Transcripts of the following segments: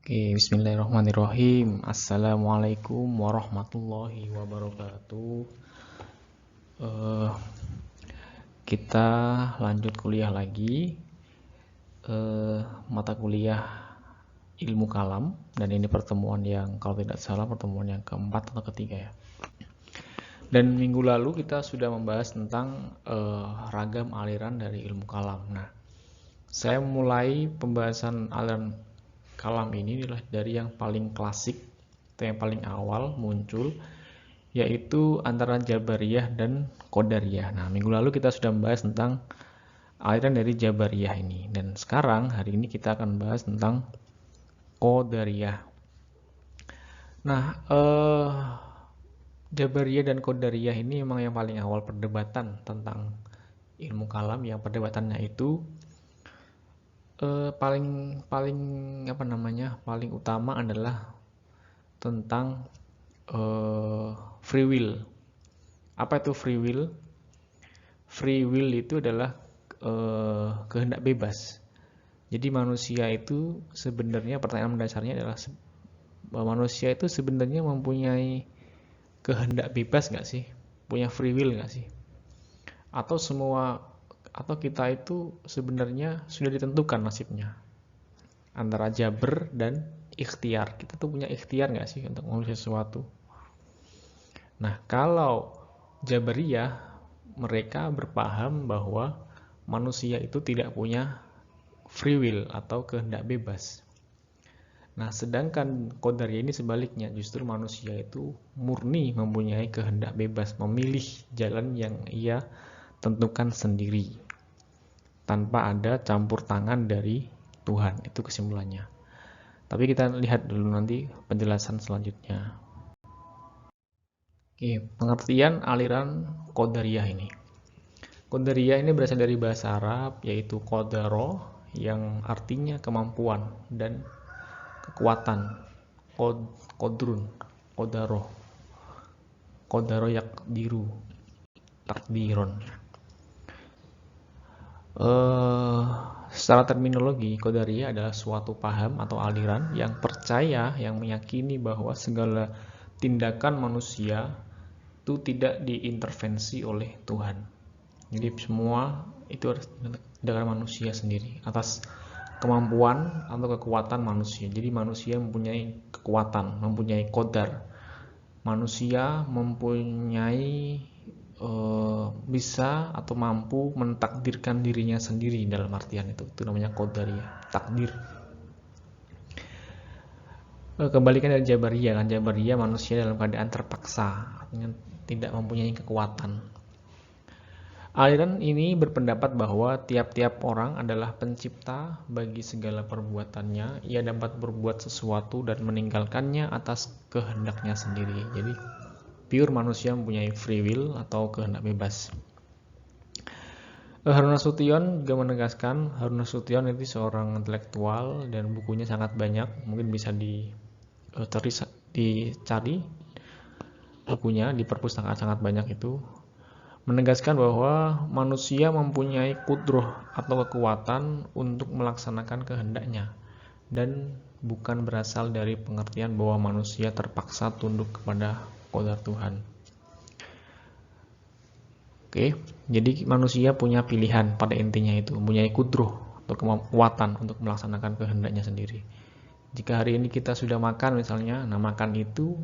Oke, bismillahirrahmanirrahim. Assalamualaikum warahmatullahi wabarakatuh. Eh, kita lanjut kuliah lagi. Mata kuliah ilmu kalam, dan ini pertemuan yang kalau tidak salah pertemuan yang keempat atau ketiga ya. Dan minggu lalu kita sudah membahas tentang ragam aliran dari ilmu kalam. Nah, saya mulai pembahasan aliran kalam ini adalah dari yang paling klasik atau yang paling awal muncul, yaitu antara Jabariyah dan Qadariyah. Nah, minggu lalu kita sudah membahas tentang aliran dari Jabariyah ini, dan sekarang hari ini kita akan bahas tentang Qadariyah. Nah, Jabariyah dan Qadariyah ini memang yang paling awal perdebatan tentang ilmu kalam, yang perdebatannya itu paling utama adalah tentang free will. Apa itu free will? Free will itu adalah kehendak bebas. Jadi manusia itu sebenarnya, pertanyaan mendasarnya adalah bahwa manusia itu sebenarnya mempunyai kehendak bebas nggak sih? Punya free will nggak sih? Atau kita itu sebenarnya sudah ditentukan nasibnya antara jaber dan ikhtiar. Kita tuh punya ikhtiar nggak sih untuk memilih sesuatu? Nah, kalau Jabariyah, mereka berpaham bahwa manusia itu tidak punya free will atau kehendak bebas. Nah, sedangkan Qadariyah ini sebaliknya, justru manusia itu murni mempunyai kehendak bebas, memilih jalan yang ia tentukan sendiri, tanpa ada campur tangan dari Tuhan. Itu kesimpulannya. Tapi kita lihat dulu nanti penjelasan selanjutnya. Oke, pengertian aliran Qadariyah ini. Qadariyah ini berasal dari bahasa Arab, yaitu qadaro, yang artinya kemampuan dan kekuatan. Qadrun, qadaro, qadaro yakdiru, takdiron. Secara terminologi, Qadariyah adalah suatu paham atau aliran yang percaya, yang meyakini bahwa segala tindakan manusia itu tidak diintervensi oleh Tuhan. Jadi semua itu harus tindakan manusia sendiri atas kemampuan atau kekuatan manusia. Jadi manusia mempunyai kekuatan, mempunyai qadar. Manusia mempunyai bisa atau mampu mentakdirkan dirinya sendiri, dalam artian itu namanya qadariyah, takdir. Kebalikan dari Jabariyah, kan Jabariyah manusia dalam keadaan terpaksa, artinya tidak mempunyai kekuatan. Aliran ini berpendapat bahwa tiap-tiap orang adalah pencipta bagi segala perbuatannya. Ia dapat berbuat sesuatu dan meninggalkannya atas kehendaknya sendiri. Jadi pure manusia mempunyai free will atau kehendak bebas. Harun Nasution juga menegaskan, Harun Nasution itu seorang intelektual dan bukunya sangat banyak, mungkin bisa dicari bukunya di perpustakaan, sangat banyak itu, menegaskan bahwa manusia mempunyai kudroh atau kekuatan untuk melaksanakan kehendaknya, dan bukan berasal dari pengertian bahwa manusia terpaksa tunduk kepada qadar Tuhan. Oke, jadi manusia punya pilihan, pada intinya itu mempunyai kudroh atau kekuatan untuk melaksanakan kehendaknya sendiri. Jika hari ini kita sudah makan misalnya, nah makan itu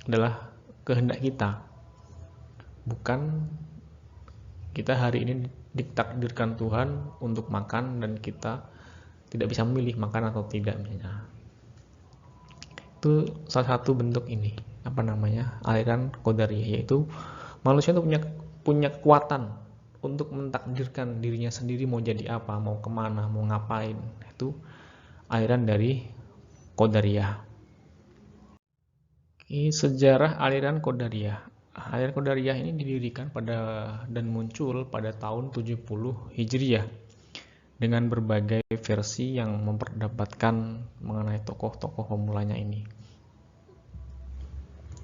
adalah kehendak kita, bukan kita hari ini ditakdirkan Tuhan untuk makan dan kita tidak bisa memilih makan atau tidak misalnya. Itu salah satu bentuk ini, aliran Qadariyah, yaitu manusia itu punya kekuatan untuk mentakdirkan dirinya sendiri mau jadi apa, mau kemana, mau ngapain. Itu aliran dari Qadariyah. Sejarah aliran Qadariyah. Aliran Qadariyah ini didirikan dan muncul pada tahun 70 Hijriah dengan berbagai versi yang memperdebatkan mengenai tokoh-tokoh pemulanya ini.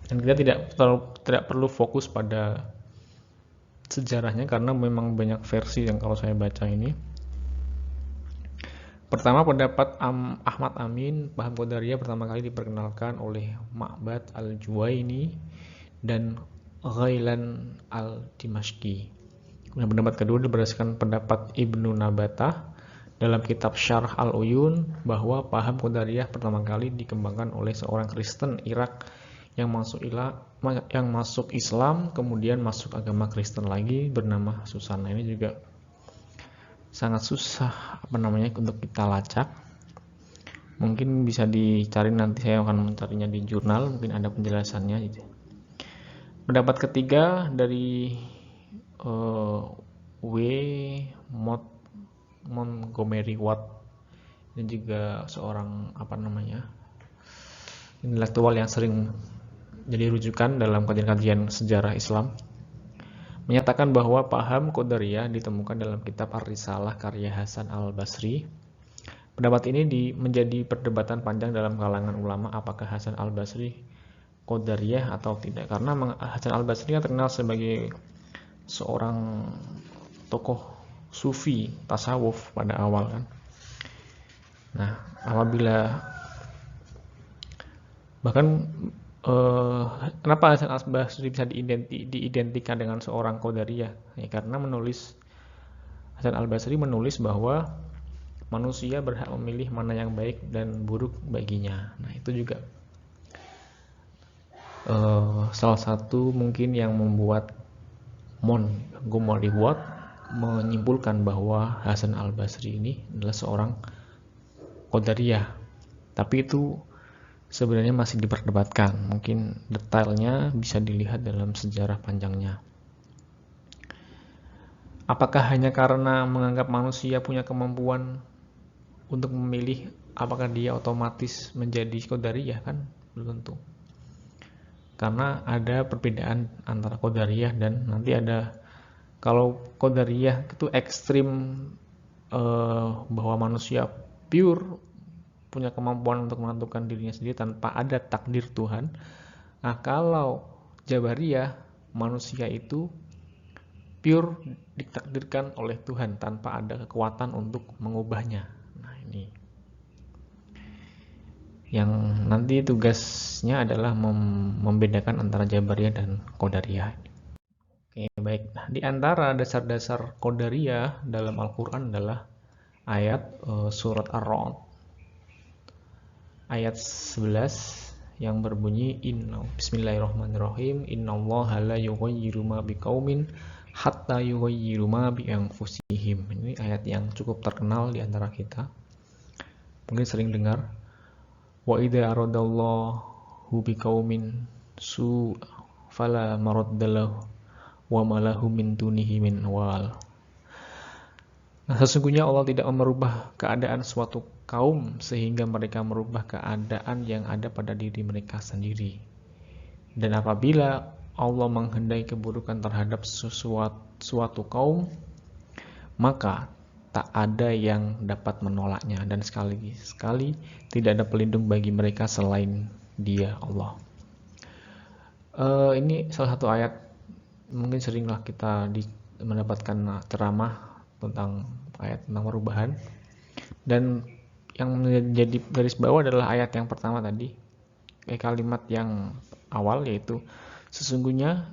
Dan kita tidak perlu fokus pada sejarahnya karena memang banyak versi yang kalau saya baca ini. Pertama, pendapat Ahmad Amin, paham Qadariyah pertama kali diperkenalkan oleh Ma'bad al-Juwaini dan Ghailan al-Dimashqi. Kemudian pendapat kedua berdasarkan pendapat Ibnu Nabatah dalam kitab Syarh Al-Uyun bahwa paham Qadariyah pertama kali dikembangkan oleh seorang Kristen Irak yang masuk Islam kemudian masuk agama Kristen lagi bernama Susana. Ini juga sangat susah untuk kita lacak. Mungkin bisa dicari, nanti saya akan mencarinya di jurnal, mungkin ada penjelasannya gitu. Pendapat ketiga dari W. Montgomery Watt, ini juga seorang intelektual yang sering jadi rujukan dalam kajian-kajian sejarah Islam, menyatakan bahwa paham Qadariyah ditemukan dalam kitab Ar-Risalah karya Hasan al-Basri. Pendapat ini menjadi perdebatan panjang dalam kalangan ulama apakah Hasan al-Basri Qadariyah atau tidak, karena Hasan al-Basri terkenal sebagai seorang tokoh sufi tasawuf pada awal kan. Nah, kenapa Hasan al-Basri bisa diidentikan dengan seorang Qadariyah? Ya, karena Hasan al-Basri menulis bahwa manusia berhak memilih mana yang baik dan buruk baginya. Nah, itu juga salah satu mungkin yang membuat Montgomery Watt menyimpulkan bahwa Hasan al-Basri ini adalah seorang Qadariyah. Tapi itu sebenarnya masih diperdebatkan. Mungkin detailnya bisa dilihat dalam sejarah panjangnya. Apakah hanya karena menganggap manusia punya kemampuan untuk memilih, apakah dia otomatis menjadi Qadariyah? Kan belum tentu. Karena ada perbedaan antara Qadariyah dan nanti ada, kalau Qadariyah itu ekstrim, bahwa manusia pure punya kemampuan untuk menentukan dirinya sendiri tanpa ada takdir Tuhan. Nah, kalau Jabariyah, manusia itu pure ditakdirkan oleh Tuhan tanpa ada kekuatan untuk mengubahnya. Nah, ini yang nanti tugasnya adalah membedakan antara Jabariyah dan Qadariyah. Oke, baik. Nah, di antara dasar-dasar Qadariyah dalam Al-Quran adalah ayat surat Ar-Ra'd ayat 11 yang berbunyi Bismillahirrahmanirrahim, innallaha la yughayyiru ma biqaumin hatta yughayyiru ma bi anfusihim. Ini ayat yang cukup terkenal di antara kita, mungkin sering dengar. Wa idza aradallahu biqaumin su fala maraddalahu wa malahu min dunihi min wal. Nah, sesungguhnya Allah tidak merubah keadaan suatu kaum sehingga mereka merubah keadaan yang ada pada diri mereka sendiri. Dan apabila Allah menghendaki keburukan terhadap suatu kaum, maka tak ada yang dapat menolaknya, dan sekali tidak ada pelindung bagi mereka selain Dia, Allah. Ini salah satu ayat mungkin seringlah kita mendapatkan ceramah tentang ayat tentang perubahan, dan yang menjadi garis bawah adalah ayat yang pertama tadi, kalimat yang awal, yaitu sesungguhnya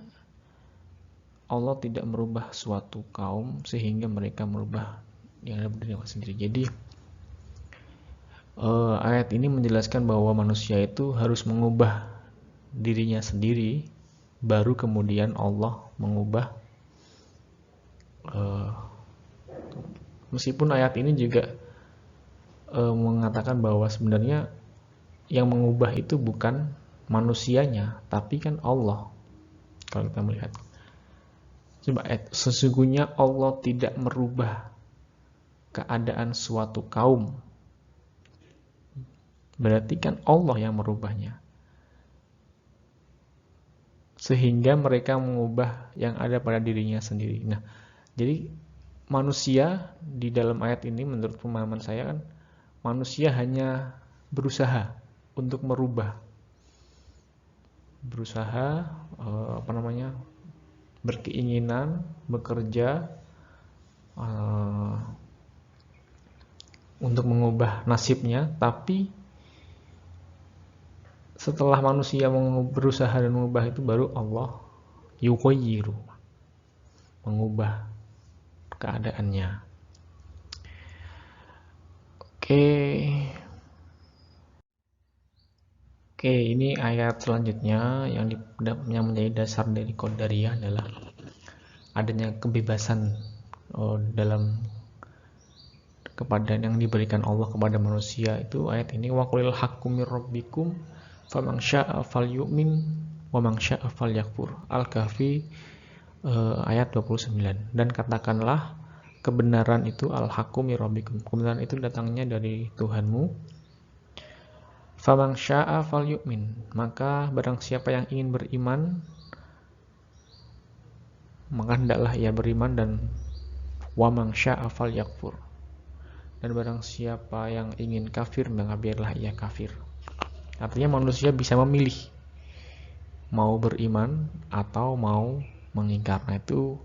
Allah tidak merubah suatu kaum sehingga mereka merubah yang ada pada diri mereka sendiri. Jadi ayat ini menjelaskan bahwa manusia itu harus mengubah dirinya sendiri, baru kemudian Allah mengubah. Meskipun ayat ini juga mengatakan bahwa sebenarnya yang mengubah itu bukan manusianya, tapi kan Allah. Kalau kita melihat, coba sesungguhnya Allah tidak merubah keadaan suatu kaum, berarti kan Allah yang merubahnya, sehingga mereka mengubah yang ada pada dirinya sendiri. Nah, jadi manusia di dalam ayat ini, menurut pemahaman saya, kan manusia hanya berusaha untuk merubah, berkeinginan, bekerja, untuk mengubah nasibnya, tapi setelah manusia berusaha dan mengubah itu, baru Allah yughayyiru, mengubah keadaannya. Oke, ini ayat selanjutnya yang menjadi dasar dari Qadariyah adalah adanya kebebasan dalam kepada yang diberikan Allah kepada manusia. Itu ayat ini, wa qulil haqqu mir rabbikum faman syaa'a falyu'min wa man syaa'a falyakfur. Al-Kahfi ayat 29. Dan katakanlah kebenaran itu al-haqqu mir rabbikum. Kebenaran itu datangnya dari Tuhanmu. Faman syaa'a falyu'min. Maka barang siapa yang ingin beriman, maka hendaklah ia beriman, dan wa man syaa'a falyakfur. Dan barang siapa yang ingin kafir, maka biarlah ia kafir. Artinya manusia bisa memilih mau beriman atau mau mengingkar. Nah, itu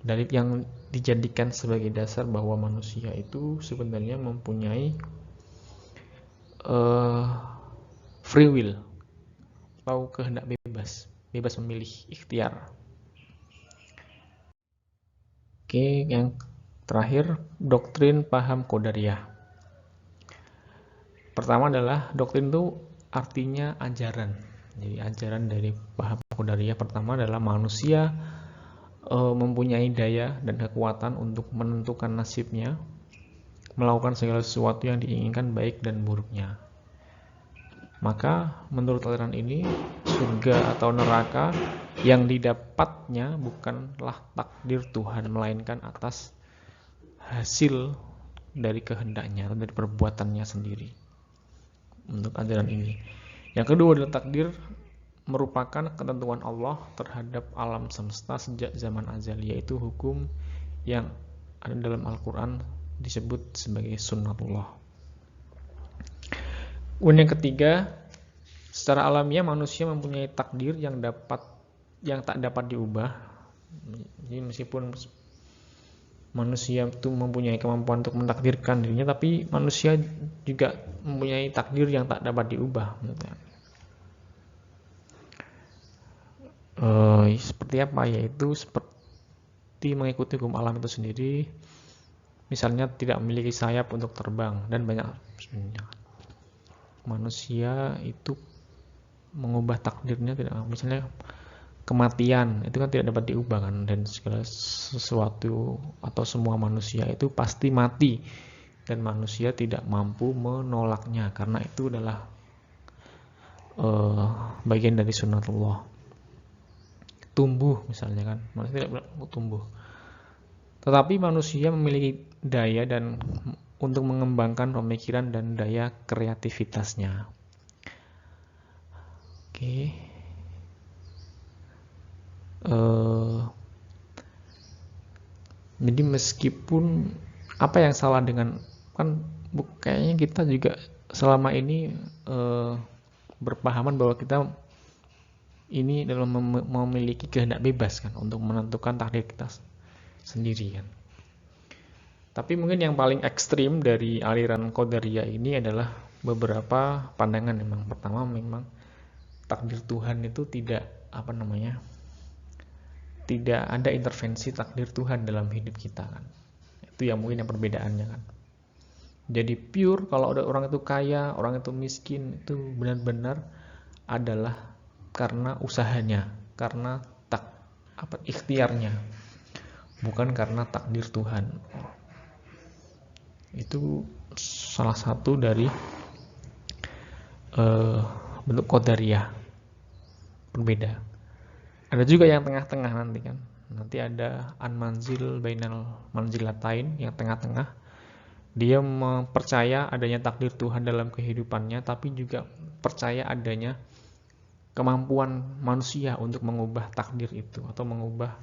dalil yang dijadikan sebagai dasar bahwa manusia itu sebenarnya mempunyai free will atau kehendak bebas memilih, ikhtiar. Oke, yang terakhir, doktrin paham Qadariyah. Pertama adalah doktrin itu artinya ajaran. Jadi ajaran dari paham Qadariyah pertama adalah manusia mempunyai daya dan kekuatan untuk menentukan nasibnya, melakukan segala sesuatu yang diinginkan baik dan buruknya. Maka menurut aliran ini, surga atau neraka yang didapatnya bukanlah takdir Tuhan, melainkan atas hasil dari kehendaknya atau dari perbuatannya sendiri. Untuk ajaran ini, yang kedua adalah takdir merupakan ketentuan Allah terhadap alam semesta sejak zaman azali, yaitu hukum yang ada dalam Al-Quran disebut sebagai sunnatullah. Yang ketiga, secara alamiah manusia mempunyai takdir yang tak dapat diubah. Jadi meskipun manusia itu mempunyai kemampuan untuk mentakdirkan dirinya, tapi manusia juga mempunyai takdir yang tak dapat diubah. Seperti apa? Yaitu seperti mengikuti hukum alam itu sendiri. Misalnya tidak memiliki sayap untuk terbang, dan banyak sebenarnya. Manusia itu mengubah takdirnya tidak, misalnya kematian itu kan tidak dapat diubah kan, dan segala sesuatu atau semua manusia itu pasti mati, dan manusia tidak mampu menolaknya karena itu adalah bagian dari sunnatullah. Tumbuh misalnya kan, manusia tidak tumbuh, tetapi manusia memiliki daya dan untuk mengembangkan pemikiran dan daya kreativitasnya. Oke. Jadi meskipun apa yang salah dengan, kan kayaknya kita juga selama ini berpahaman bahwa kita ini dalam memiliki kehendak bebas kan untuk menentukan takdir kita sendiri kan. Tapi mungkin yang paling ekstrim dari aliran Qadariyah ini adalah beberapa pandangan. Memang pertama, memang takdir Tuhan itu tidak tidak ada intervensi takdir Tuhan dalam hidup kita kan. Itu yang mungkin yang perbedaannya kan. Jadi pure kalau ada orang itu kaya, orang itu miskin, itu benar-benar adalah karena usahanya, karena ikhtiarnya, bukan karena takdir Tuhan. Itu salah satu dari bentuk Qadariyah berbeda. Ada juga yang tengah-tengah nanti kan. Nanti ada an-manzil bainal manzilatain, yang tengah-tengah. Dia percaya adanya takdir Tuhan dalam kehidupannya, tapi juga percaya adanya kemampuan manusia untuk mengubah takdir itu atau mengubah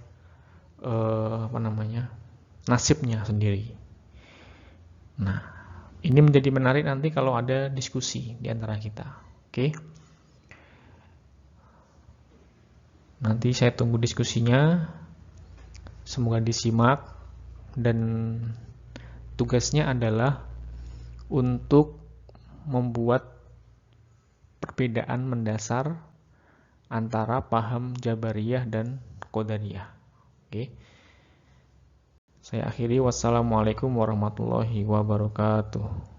nasibnya sendiri. Nah, ini menjadi menarik nanti kalau ada diskusi di antara kita. Oke. Nanti saya tunggu diskusinya. Semoga disimak, dan tugasnya adalah untuk membuat perbedaan mendasar antara paham Jabariyah dan Qadariyah. Oke. Saya akhiri, wassalamualaikum warahmatullahi wabarakatuh.